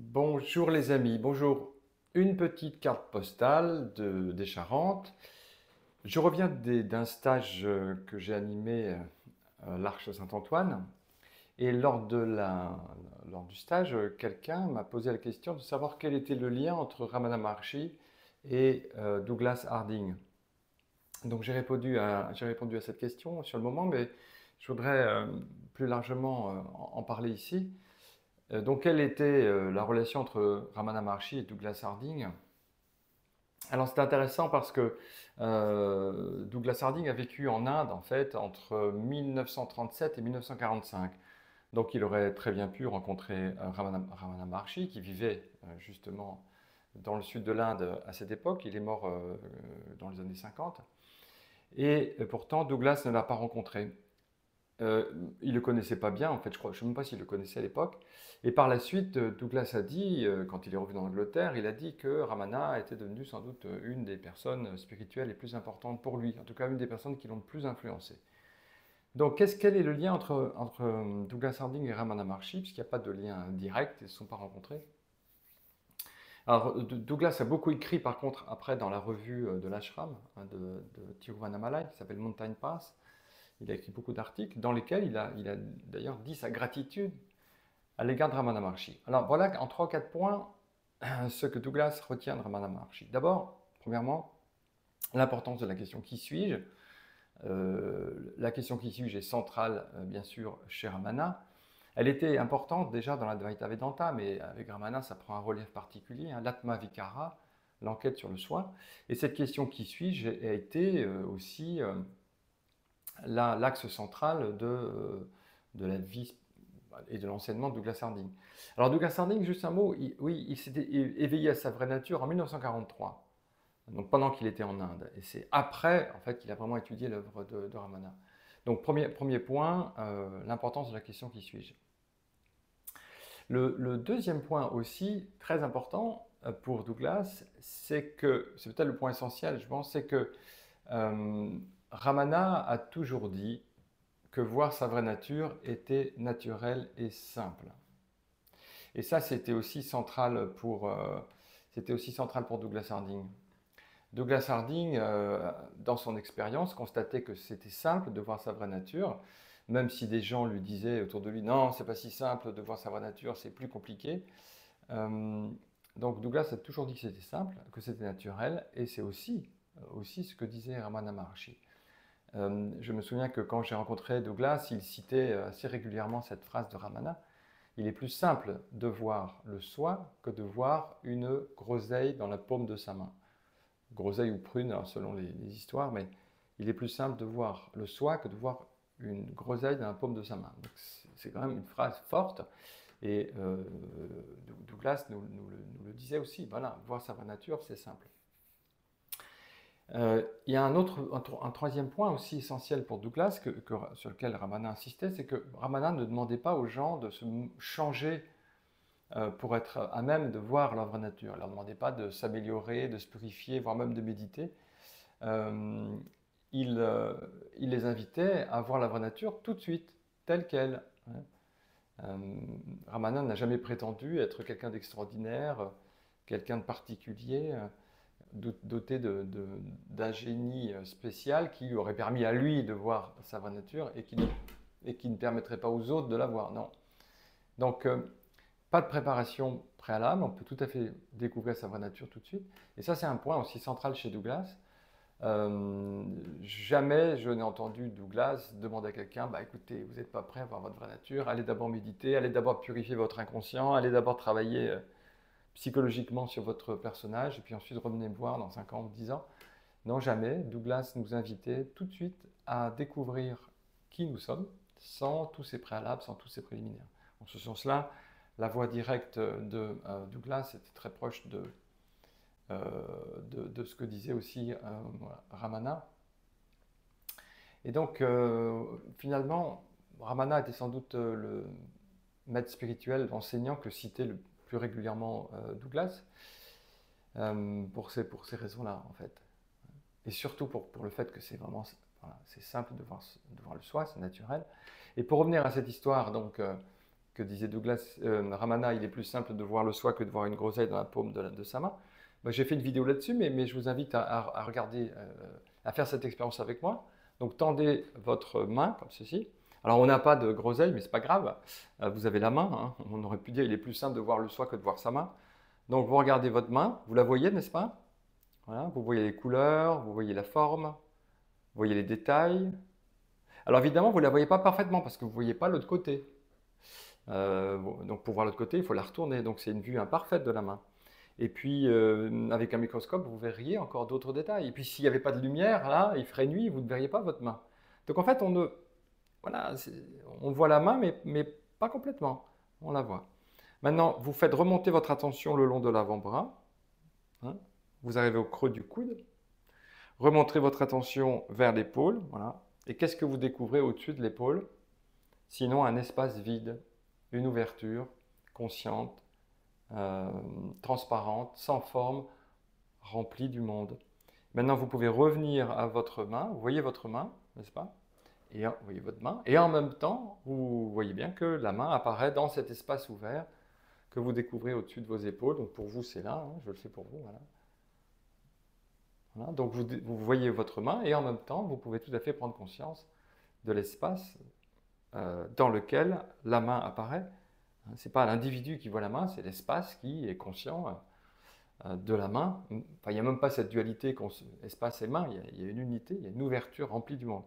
Bonjour les amis, bonjour. Une petite carte postale des Charentes. Je reviens d'un stage que j'ai animé à l'Arche Saint-Antoine. Et lors du stage, quelqu'un m'a posé la question de savoir quel était le lien entre Ramana Maharshi et Douglas Harding. Donc j'ai répondu à cette question sur le moment, mais je voudrais plus largement en parler ici. Donc, quelle était la relation entre Ramana Maharshi et Douglas Harding? Alors, c'est intéressant parce que Douglas Harding a vécu en Inde, en fait, entre 1937 et 1945. Donc, il aurait très bien pu rencontrer Ramana Maharshi, qui vivait justement dans le sud de l'Inde à cette époque. Il est mort dans les années 50. Et pourtant, Douglas ne l'a pas rencontré. Euh, il ne le connaissait pas bien, en fait, je crois, je ne sais même pas s'il le connaissait à l'époque. Et par la suite, Douglas a dit, quand il est revenu en Angleterre, il a dit que Ramana était devenue sans doute une des personnes spirituelles les plus importantes pour lui, en tout cas une des personnes qui l'ont le plus influencé. Donc, quel est le lien entre Douglas Harding et Ramana Maharshi, puisqu'il n'y a pas de lien direct, ils ne se sont pas rencontrés. Alors, Douglas a beaucoup écrit, par contre, après dans la revue de l'ashram de Tiruvannamalai, qui s'appelle Mountain Pass. Il a écrit beaucoup d'articles dans lesquels il a d'ailleurs dit sa gratitude à l'égard de Ramana Maharshi. Alors voilà en 3 ou 4 points ce que Douglas retient de Ramana Maharshi. D'abord, premièrement, l'importance de la question qui suis-je. La question qui suis-je est centrale, bien sûr, chez Ramana. Elle était importante déjà dans la Dvaita Vedanta, mais avec Ramana, ça prend un relief particulier, hein, l'Atma Vikara, l'enquête sur le soi. Et cette question qui suis-je a été aussi l'axe central de la vie et de l'enseignement de Douglas Harding. Alors Douglas Harding, juste un mot, oui, il s'est éveillé à sa vraie nature en 1943, donc pendant qu'il était en Inde. Et c'est après, en fait, qu'il a vraiment étudié l'œuvre de Ramana. Donc premier point, l'importance de la question qui suis-je. Le deuxième point aussi, très important pour Douglas, c'est peut-être le point essentiel, je pense, c'est que Ramana a toujours dit que voir sa vraie nature était naturel et simple. Et ça, c'était aussi central pour Douglas Harding. Douglas Harding, dans son expérience, constatait que c'était simple de voir sa vraie nature, même si des gens lui disaient autour de lui, non, c'est pas si simple de voir sa vraie nature, c'est plus compliqué. Euh, donc Douglas a toujours dit que c'était simple, que c'était naturel, et c'est aussi ce que disait Ramana Maharshi. Je me souviens que quand j'ai rencontré Douglas, il citait assez régulièrement cette phrase de Ramana. Il est plus simple de voir le soi que de voir une groseille dans la paume de sa main. Groseille ou prune, alors selon les histoires, mais il est plus simple de voir le soi que de voir une groseille dans la paume de sa main. C'est quand même une phrase forte. Et Douglas nous le disait aussi. Voilà, voir sa vraie nature, c'est simple. Il y a un troisième point aussi essentiel pour Douglas, sur lequel Ramana insistait, c'est que Ramana ne demandait pas aux gens de se changer pour être à même de voir leur vraie nature. Il ne leur demandait pas de s'améliorer, de se purifier, voire même de méditer. Euh, il les invitait à voir la vraie nature tout de suite, telle qu'elle. Hein. Ramana n'a jamais prétendu être quelqu'un d'extraordinaire, quelqu'un de particulier, doté d'un génie spécial qui aurait permis à lui de voir sa vraie nature et qui ne permettrait pas aux autres de la voir. Non. Donc, pas de préparation préalable, on peut tout à fait découvrir sa vraie nature tout de suite. Et ça, c'est un point aussi central chez Douglas. Jamais je n'ai entendu Douglas demander à quelqu'un, bah écoutez, vous n'êtes pas prêt à voir votre vraie nature, allez d'abord méditer, allez d'abord purifier votre inconscient, allez d'abord travailler psychologiquement sur votre personnage, et puis ensuite revenez me voir dans 5 ans ou 10 ans. Non, jamais. Douglas nous invitait tout de suite à découvrir qui nous sommes, sans tous ces préalables, sans tous ces préliminaires. En ce sens-là, la voie directe de Douglas était très proche de ce que disait aussi Ramana. Et donc, finalement, Ramana était sans doute le maître spirituel, l'enseignant que citait le plus régulièrement Douglas, pour ces raisons-là, en fait. Et surtout pour le fait que c'est vraiment voilà, c'est simple de voir le soi, c'est naturel. Et pour revenir à cette histoire, donc, que disait Douglas Ramana, il est plus simple de voir le soi que de voir une groseille dans la paume de sa main. Ben, j'ai fait une vidéo là-dessus, mais je vous invite à regarder, à faire cette expérience avec moi. Donc tendez votre main comme ceci. Alors on n'a pas de groseille, mais c'est pas grave. Vous avez la main, hein. On aurait pu dire il est plus simple de voir le soi que de voir sa main. Donc vous regardez votre main, vous la voyez, n'est-ce pas? Voilà, vous voyez les couleurs, vous voyez la forme, vous voyez les détails. Alors évidemment, vous ne la voyez pas parfaitement parce que vous ne voyez pas l'autre côté. Donc pour voir l'autre côté, il faut la retourner. Donc c'est une vue imparfaite de la main. Et puis avec un microscope, vous verriez encore d'autres détails. Et puis s'il n'y avait pas de lumière, là, il ferait nuit, vous ne verriez pas votre main. Donc en fait, voilà, on voit la main, mais pas complètement. On la voit. Maintenant, vous faites remonter votre attention le long de l'avant-bras. Hein. Vous arrivez au creux du coude. Remontrez votre attention vers l'épaule. Voilà. Et qu'est-ce que vous découvrez au-dessus de l'épaule? Sinon un espace vide, une ouverture consciente, transparente, sans forme, remplie du monde. Maintenant, vous pouvez revenir à votre main. Vous voyez votre main, n'est-ce pas? Et vous voyez votre main. Et en même temps, vous voyez bien que la main apparaît dans cet espace ouvert que vous découvrez au-dessus de vos épaules. Donc pour vous, c'est là. Hein, je le fais pour vous. Voilà. Voilà. Donc vous voyez votre main et en même temps, vous pouvez tout à fait prendre conscience de l'espace dans lequel la main apparaît. Ce n'est pas l'individu qui voit la main, c'est l'espace qui est conscient de la main. Enfin, il n'y a même pas cette dualité espace et main, il y a une unité, il y a une ouverture remplie du monde.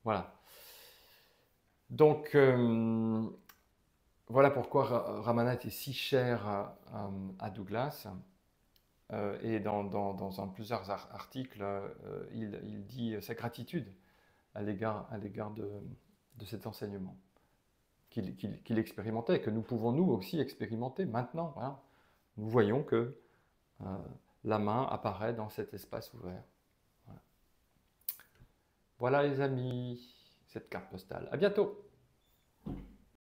Voilà. Donc, voilà pourquoi Ramana était si cher à Douglas. Et dans plusieurs articles, il dit sa gratitude à l'égard de cet enseignement qu'il expérimentait et que nous pouvons nous aussi expérimenter maintenant. Voilà. Nous voyons que la main apparaît dans cet espace ouvert. Voilà, voilà les amis, cette carte postale. À bientôt!